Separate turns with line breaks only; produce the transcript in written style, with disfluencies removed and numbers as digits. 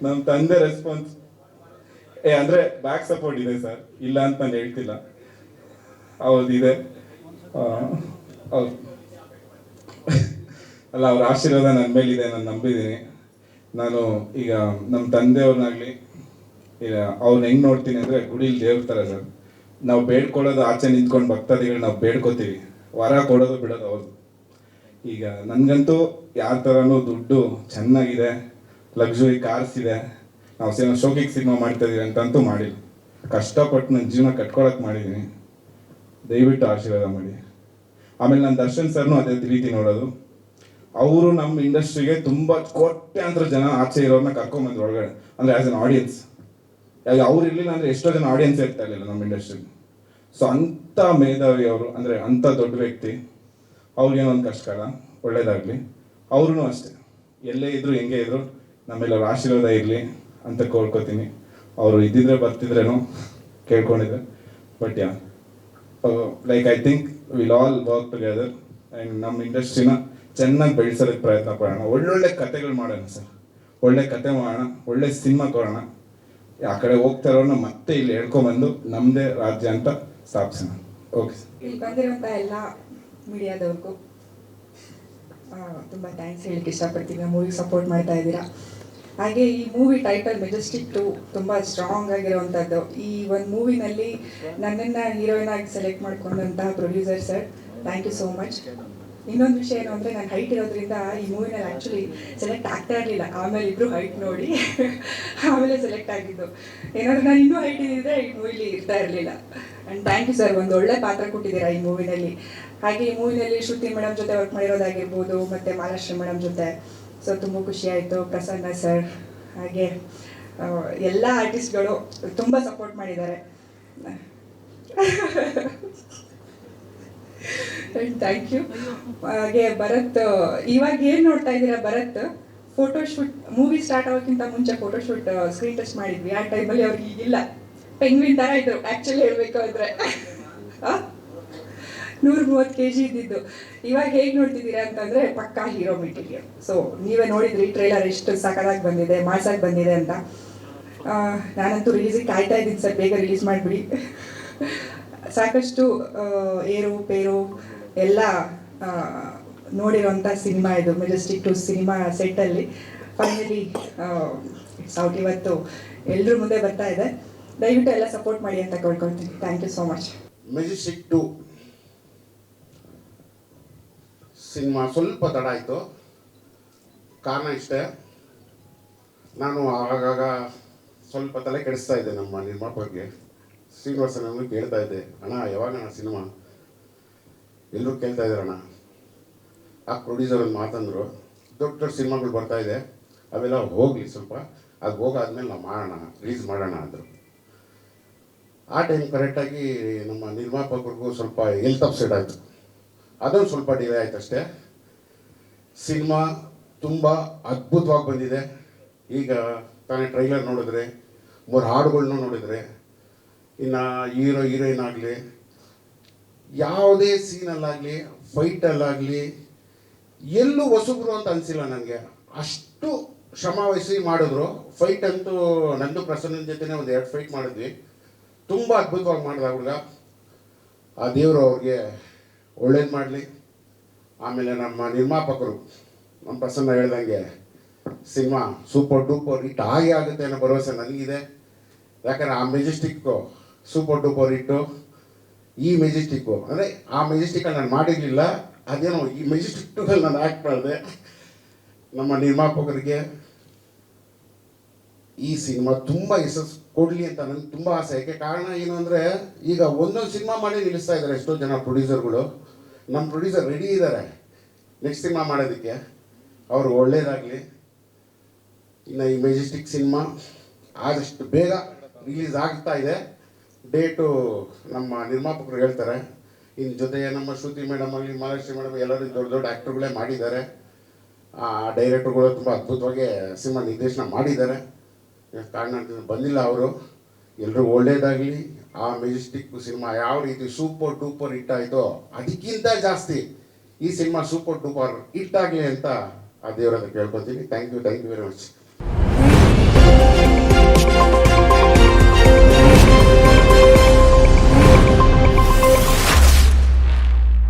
ನಮ್ಮ ತಂದೆ ರೆಸ್ಪಾನ್ಸ್ ಅಂದರೆ ಬ್ಯಾಕ್ ಸಪೋರ್ಟ್ ಇದೆ ಸರ್, ಇಲ್ಲ ಅಂತ ನಾನು ಹೇಳ್ತಿಲ್ಲ, ಹೌದಿದೆ. ಅವ್ರು ಅಲ್ಲ, ಅವ್ರ ಆಶೀರ್ವಾದ ನನ್ನ ಮೇಲಿದೆ, ನಾನು ನಂಬಿದ್ದೀನಿ. ನಾನು ಈಗ ನಮ್ಮ ತಂದೆಯವ್ರನ್ನಾಗಲಿ ಈಗ ಅವ್ರನ್ನ ಹೆಂಗೆ ನೋಡ್ತೀನಿ ಅಂದರೆ ಗುಡಿಲಿ ದೇವ್ರ ಥರ ಸರ್. ನಾವು ಬೇಡ್ಕೊಳ್ಳೋದು ಆಚೆ ನಿಂತ್ಕೊಂಡು ಭಕ್ತಾದಿಗಳು ನಾವು ಬೇಡ್ಕೋತೀವಿ, ವರ ಕೊಡೋದು ಬಿಡೋದು ಅವ್ರದ್ದು. ಈಗ ನನಗಂತೂ ಯಾವ ಥರನೂ ದುಡ್ಡು ಚೆನ್ನಾಗಿದೆ, ಲಕ್ಸುರಿ ಕಾರ್ಸ್ ಇದೆ, ನಾವು ಶೋಕಿಗೆ ಸಿನಿಮಾ ಮಾಡ್ತಾಯಿದ್ದೀವಿ ಅಂತಂತೂ ಮಾಡಿಲ್ಲ. ಕಷ್ಟಪಟ್ಟು ನನ್ನ ಜೀವನ ಕಟ್ಕೊಳಕ್ಕೆ ಮಾಡಿದ್ದೀನಿ. ದಯವಿಟ್ಟು ಆಶೀರ್ವಾದ ಮಾಡಿ. ಆಮೇಲೆ ನನ್ನ ದರ್ಶನ್ ಸರ್ನು ಅದೇ ರೀತಿ ನೋಡೋದು. ಅವರು ನಮ್ಮ ಇಂಡಸ್ಟ್ರಿಗೆ ತುಂಬ ಕೋಟ್ಯಾಂತರ ಜನ ಆಚೆ ಇರೋರನ್ನ ಕರ್ಕೊಂಬಂದು ಒಳಗಡೆ, ಅಂದರೆ ಆ್ಯಸ್ ಅನ್ ಆಡಿಯನ್ಸ್. ಅವ್ರು ಇರಲಿಲ್ಲ ಅಂದರೆ ಎಷ್ಟೋ ಜನ ಆಡಿಯನ್ಸ್ ಇರ್ತಾ ಇರಲಿಲ್ಲ ನಮ್ಮ ಇಂಡಸ್ಟ್ರಿಗೆ. ಸೊ ಅಂಥ ಮೇಧಾವಿ ಅವರು, ಅಂದರೆ ಅಂಥ ದೊಡ್ಡ ವ್ಯಕ್ತಿ. ಅವ್ರಿಗೇನೋ ಒಂದು ಕಷ್ಟ ಕಾಲ, ಒಳ್ಳೇದಾಗಲಿ. ಅವ್ರೂ ಅಷ್ಟೇ, ಎಲ್ಲೇ ಇದ್ರು ಹೆಂಗೆ ಇದ್ರು ನಮ್ಮೆಲ್ಲ ಅವ್ರ ಆಶೀರ್ವಾದ ಇರಲಿ ಅಂತ ಕೋಳ್ಕೊತೀನಿ. ಅವರು ಇದ್ದಿದ್ರೆ ಬರ್ತಿದ್ರೇನೋ ಕೇಳ್ಕೊಂಡಿದ್ದೆ. But yeah, like I think will all work together and ನಮ್ಮ ಇಂಡಸ್ಟ್ರಿನ ಚೆನ್ನಾಗಿ ಬೆಳೆಸೋದಕ್ಕೆ ಪ್ರಯತ್ನ ಪಡೋಣ. ಒಳ್ಳೊಳ್ಳೆ ಕತೆಗಳು ಮಾಡೋಣ ಸರ್, ಒಳ್ಳೆ ಕತೆ ಮಾಡೋಣ, ಒಳ್ಳೆ ಸಿನಿಮಾ ಕೊಡೋಣ. ಆ ಕಡೆ ಹೋಗ್ತಾ ಇರೋನ ಮತ್ತೆ ಇಲ್ಲಿ ಹೇಳ್ಕೊಂಬಂದು ನಮ್ಮದೇ ರಾಜ್ಯ ಅಂತ ಸ್ಥಾಪಿಸೋಣ. Okay sir.
ಇಲ್ಲಿ ಬಂದಿರುವಂಥ ಎಲ್ಲ ಮೀಡಿಯಾದವ್ರಿಗೂ ತುಂಬ ಥ್ಯಾಂಕ್ಸ್ ಹೇಳಕ್ಕೆ ಇಷ್ಟಪಡ್ತೀನಿ. ಮೂವಿ ಸಪೋರ್ಟ್ ಮಾಡ್ತಾ ಇದ್ದೀರಾ. ಹಾಗೆ ಈ ಮೂವಿ ಟೈಟಲ್ ಮೆಜೆಸ್ಟಿಕ್ 2 ತುಂಬ ಸ್ಟ್ರಾಂಗ್ ಆಗಿರುವಂಥದ್ದು. ಈ ಒಂದು ಮೂವಿನಲ್ಲಿ ನನ್ನನ್ನು ಹೀರೋಯಿನ್ ಆಗಿ ಸೆಲೆಕ್ಟ್ ಮಾಡ್ಕೊಂಡಂತಹ producer sir, thank you so much. ಇನ್ನೊಂದು ವಿಷಯ ಏನು ಅಂದರೆ, ನಾನು ಹೈಟ್ ಇರೋದ್ರಿಂದ ಈ ಮೂವಿನಲ್ಲಿ ಆ್ಯಕ್ಚುಲಿ ಸೆಲೆಕ್ಟ್ ಆಗ್ತಾ ಇರಲಿಲ್ಲ. ಆಮೇಲೆ ಇಬ್ಬರು ಹೈಟ್ ನೋಡಿ ಆಮೇಲೆ ಸೆಲೆಕ್ಟ್ ಆಗಿದ್ದು. ಏನಾದರೂ ನಾನು ಇನ್ನೂ ಹೈಟ್ ಇದ್ದಿದ್ರೆ ಈ ಮೂವಿಲಿ ಇರ್ತಾ ಇರಲಿಲ್ಲ. ಆ್ಯಂಡ್ ಥ್ಯಾಂಕ್ ಯು ಸರ್, ಒಂದು ಒಳ್ಳೆ ಪಾತ್ರ ಕೊಟ್ಟಿದ್ದೀರಾ ಈ ಮೂವಿನಲ್ಲಿ. ಹಾಗೆ ಈ ಮೂವಿನಲ್ಲಿ ಶ್ರುತಿ ಮೇಡಮ್ ಜೊತೆ ವರ್ಕ್ ಮಾಡಿರೋದಾಗಿರ್ಬೋದು, ಮತ್ತು ಮಹಾಲಕ್ಷ್ಮಿ ಮೇಡಮ್ ಜೊತೆ. ಸೊ ತುಂಬ ಖುಷಿಯಾಯಿತು. ಪ್ರಸನ್ನ ಸರ್, ಹಾಗೆ ಎಲ್ಲ ಆರ್ಟಿಸ್ಟ್ಗಳು ತುಂಬ ಸಪೋರ್ಟ್ ಮಾಡಿದ್ದಾರೆ. Thank you. ಹಾಗೆ ಭರತ್, ಇವಾಗ ಏನು ನೋಡ್ತಾ ಇದ್ದೀರಾ, ಭರತ್ ಫೋಟೋಶೂಟ್, ಮೂವಿ ಸ್ಟಾರ್ಟ್ ಆಗೋಕ್ಕಿಂತ ಮುಂಚೆ ಫೋಟೋಶೂಟ್ ಸ್ಕ್ರೀನ್ ಟೆಸ್ಟ್ ಮಾಡಿದ್ವಿ. ಆ ಟೈಮಲ್ಲಿ ಅವ್ರಿಗೆ ಈಗಿಲ್ಲ, ಪೆಂಗ್ವಿನ್ ಥರ ಇದ್ರು ಆ್ಯಕ್ಚುಲಿ ಹೇಳಬೇಕು ಅಂದರೆ. 130 kg ಇದ್ದಿದ್ದು. ಇವಾಗ ಹೇಗೆ ನೋಡ್ತಿದ್ದೀರಾ ಅಂತಂದರೆ ಪಕ್ಕಾ ಹೀರೋ ಮೆಟೀರಿಯಲ್. ಸೊ ನೀವೇ ನೋಡಿದ್ರಿ ಟ್ರೇಲರ್ ಎಷ್ಟು ಸಕಲಾಗಿ ಬಂದಿದೆ, ಮಾಸಾಗಿ ಬಂದಿದೆ ಅಂತ. ನಾನಂತೂ ರಿಲೀಸಿಗೆ ಕಾಯ್ತಾ ಇದ್ದೀನಿ ಸರ್, ಬೇಗ ರಿಲೀಸ್ ಮಾಡಿಬಿಡಿ. ಸಾಕಷ್ಟು ಏರು ಪೇರು ಎಲ್ಲ ನೋಡಿರೋಂಥ ಸಿನಿಮಾ ಇದು, ಮೆಜೆಸ್ಟಿಕ್ 2 ಸಿನಿಮಾ ಸೆಟ್ಟಲ್ಲಿ ಫೈನಲಿ ಇಟ್ಸ್ ಔಟ್. ಇವತ್ತು ಎಲ್ಲರೂ ಮುಂದೆ ಬರ್ತಾ ಇದೆ. ದಯವಿಟ್ಟು ಎಲ್ಲ ಸಪೋರ್ಟ್ ಮಾಡಿ ಅಂತ ಕೇಳ್ಕೊಳ್ತೀನಿ. Thank you so much.
Majestic 2 cinema ಸ್ವಲ್ಪ ತಡ ಆಯಿತು. ಕಾರಣ ಇಷ್ಟೇ, ನಾನು ಆಗಾಗ ಸ್ವಲ್ಪ ತಲೆ ಕೆಡಿಸ್ತಾ ಇದ್ದೆ ನಮ್ಮ ನಿರ್ಮಾಪಕರಿಗೆ. ಶ್ರೀನಿವಾಸನನ್ನು ಕೇಳ್ತಾ ಇದ್ದೆ, ಅಣ್ಣ ಯಾವಾಗಣ್ಣ ಸಿನಿಮಾ, ಎಲ್ಲರೂ ಕೇಳ್ತಾ ಇದ್ದಾರಣ್ಣ. ಆ ಪ್ರೊಡ್ಯೂಸರ್ ಒಂದು ಮಾತಂದರು, ದೊಡ್ಡ ದೊಡ್ಡ ಸಿನಿಮಾಗಳು ಬರ್ತಾ ಇದೆ, ಅವೆಲ್ಲ ಹೋಗಲಿ ಸ್ವಲ್ಪ, ಅದು ಹೋಗಾದ್ಮೇಲೆ ನಾವು ಮಾಡೋಣ, ರಿಲೀಸ್ ಮಾಡೋಣ ಅಂದರು. ಆ ಟೈಮ್ ಕರೆಕ್ಟಾಗಿ ನಮ್ಮ ನಿರ್ಮಾಪಕರಿಗೂ ಸ್ವಲ್ಪ ಹೆಲ್ತ್ ಅಪ್ಸೆಟ್ ಆಯಿತು. ಅದೊಂದು ಸ್ವಲ್ಪ ಡಿಲೇ ಆಯ್ತು ಅಷ್ಟೇ. ಸಿನಿಮಾ ತುಂಬ ಅದ್ಭುತವಾಗಿ ಬಂದಿದೆ. ಈಗ ತಾನೇ ಟ್ರೈಲರ್ ನೋಡಿದ್ರೆ, 3 ಹಾಡುಗಳನ್ನೂ ನೋಡಿದರೆ, ಇನ್ನು ಹೀರೋ ಹೀರೋಯಿನ್ ಆಗಲಿ, ಯಾವುದೇ ಸೀನಲ್ಲಾಗಲಿ ಫೈಟಲ್ಲಾಗಲಿ ಎಲ್ಲೂ ಹೊಸಬ್ರು ಅಂತ ಅನಿಸಿಲ್ಲ ನನಗೆ. ಅಷ್ಟು ಶ್ರಮ ವಹಿಸಿ ಮಾಡಿದ್ರು. ಫೈಟ್ ಅಂತೂ ನಂದು ಪ್ರಸನ್ನ ಜೊತೆನೇ ಒಂದು 2 ಫೈಟ್ ಮಾಡಿದ್ವಿ. ತುಂಬ ಅದ್ಭುತವಾಗಿ ಮಾಡಿದ ಹುಡುಗ. ಆ ದೇವರು ಅವ್ರಿಗೆ ಒಳ್ಳೇದು ಮಾಡಲಿ. ಆಮೇಲೆ ನಮ್ಮ ನಿರ್ಮಾಪಕರು, ನಮ್ಮ ಪ್ರಸನ್ನ ಹೇಳ್ದಂಗೆ ಸಿನಿಮಾ ಸೂಪರ್ ಡೂಪರ್ ಹಿಟ್ ಆಗೇ ಆಗುತ್ತೆ ಅನ್ನೋ ಭರವಸೆ ನನಗಿದೆ. ಯಾಕಂದರೆ ಆ ಮೆಜೆಸ್ಟಿಕ್ಕು ಸೂಪರ್ ಡೂಪರ್ ಹಿಟ್ಟು. ಈ ಮೆಜೆಸ್ಟಿಕ್ಕು ಅಂದರೆ ಆ ಮೆಜೆಸ್ಟಿಕಲ್ಲಿ ನಾನು ಮಾಡಿರಲಿಲ್ಲ, ಅದೇನೋ ಈ ಮೆಜೆಸ್ಟಿಕ್ 2 ನಾನು ಆ್ಯಕ್ಟ್ ಮಾಡಿದೆ. ನಮ್ಮ ನಿರ್ಮಾಪಕರಿಗೆ ಈ ಸಿನಿಮಾ ತುಂಬ ಯಶಸ್ಸು ಕೊಡಲಿ ಅಂತ ನನಗೆ ತುಂಬ ಆಸೆ. ಯಾಕೆ ಕಾರಣ ಏನು ಅಂದರೆ, ಈಗ ಒಂದೊಂದು ಸಿನಿಮಾ ಮಾಡಿ ನಿಲ್ಲಿಸ್ತಾ ಇದ್ದಾರೆ ಎಷ್ಟೋ ಜನ ಪ್ರೊಡ್ಯೂಸರ್ಗಳು. ನಮ್ಮ ಪ್ರೊಡ್ಯೂಸರ್ ರೆಡಿ ಇದ್ದಾರೆ ನೆಕ್ಸ್ಟ್ ಸಿನಿಮಾ ಮಾಡೋದಕ್ಕೆ. ಅವರು ಒಳ್ಳೇದಾಗಲಿ. ಇನ್ನು ಈ ಮೆಜೆಸ್ಟಿಕ್ ಸಿನಿಮಾ ಆದಷ್ಟು ಬೇಗ ರಿಲೀಸ್ ಆಗ್ತಾ ಇದೆ. ಡೇಟು ನಮ್ಮ ನಿರ್ಮಾಪಕರು ಹೇಳ್ತಾರೆ. ಇನ್ನು ಜೊತೆ ನಮ್ಮ ಶ್ರುತಿ ಮೇಡಮ್ ಆಗಲಿ, ಮಹಾಲಕ್ಷ್ಮಿ ಮೇಡಮ್ ಎಲ್ಲರೂ ದೊಡ್ಡ ದೊಡ್ಡ ಆ್ಯಕ್ಟರ್ಗಳೇ ಮಾಡಿದ್ದಾರೆ. ಡೈರೆಕ್ಟರ್ಗಳು ತುಂಬ ಅದ್ಭುತವಾಗಿ ಸಿನಿಮಾ ನಿರ್ದೇಶನ ಮಾಡಿದ್ದಾರೆ. ಕಾರಣ ಬಂದಿಲ್ಲ ಅವರು. ಎಲ್ಲರೂ ಒಳ್ಳೇದಾಗಲಿ. ಆ ಮೆಜೆಸ್ಟಿಕ್ ಸಿನಿಮಾ ಯಾವ ರೀತಿ ಸೂಪರ್ ಡೂಪರ್ ಹಿಟ್ ಆಯಿತೋ ಅದಕ್ಕಿಂತ ಜಾಸ್ತಿ ಈ ಸಿನಿಮಾ ಸೂಪರ್ ಡೂಪರ್ ಹಿಟ್ ಆಗಲಿ ಅಂತ ಆ ದೇವರನ್ನು ಕೇಳ್ಕೊತೀನಿ. Thank you very much.